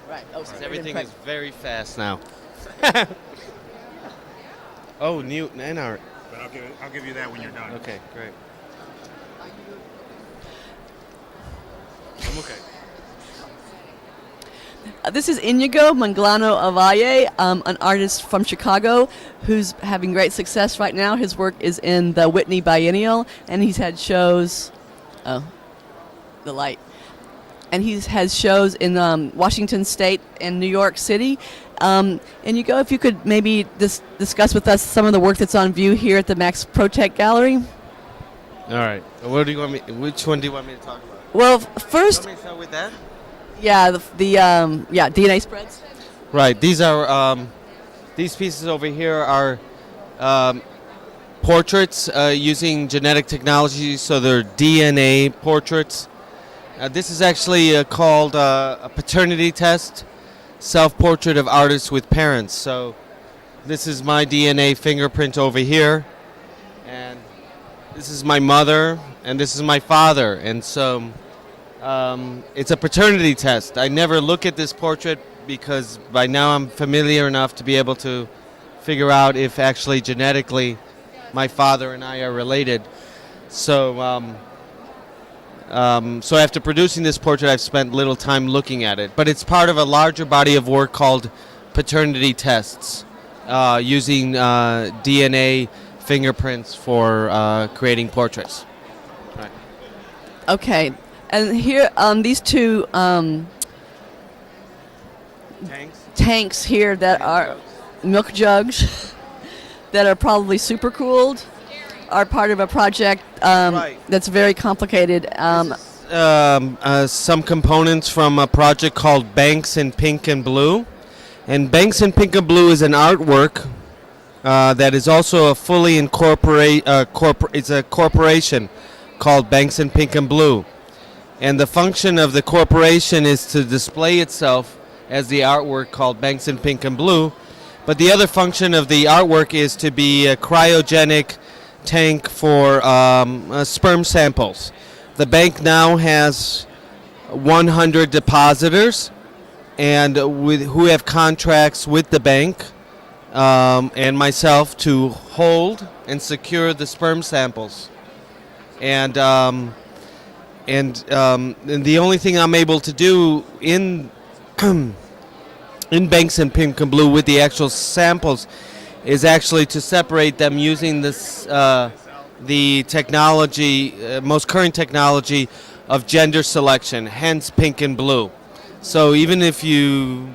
Right. Oh, sorry. Everything is very fast now. Oh, new art. But I'll give you that when you're done. Okay, great. I'm okay. This is Inigo Manglano Avalle, an artist from Chicago who's having great success right now. His work is in the Whitney Biennial, and he's had shows. Oh, the light. And he has shows in Washington State and New York City. Inigo, if you could maybe discuss with us some of the work that's on view here at the Max Protech Gallery. All right. What do you want me? Which one do you want me to talk about? Well, You first, want me to start with that? yeah, DNA spreads. Right. These are these pieces over here are portraits using genetic technology, so they're DNA portraits. This is actually called a paternity test, self-portrait of artists with parents. So this is my DNA fingerprint over here, and this is my mother, and this is my father. And so it's a paternity test. I never look at this portrait because by now I'm familiar enough to be able to figure out if actually genetically my father and I are related. So so after producing this portrait, I've spent little time looking at it. But it's part of a larger body of work called paternity tests, using DNA fingerprints for creating portraits. Right. Okay, and here these two Tanks? tanks here that are milk jugs that are probably super cooled are part of a project Right. that's very complicated. Some components from a project called Banks in Pink and Blue. And Banks in Pink and Blue is an artwork that is also a fully it's a corporation called Banks in Pink and Blue. And the function of the corporation is to display itself as the artwork called Banks in Pink and Blue. But the other function of the artwork is to be a cryogenic tank for sperm samples. The bank now has 100 depositors, and who have contracts with the bank and myself to hold and secure the sperm samples. And the only thing I'm able to do in in Banks in Pink and Blue with the actual samples is actually to separate them using this the technology, most current technology of gender selection, hence pink and blue. So even if you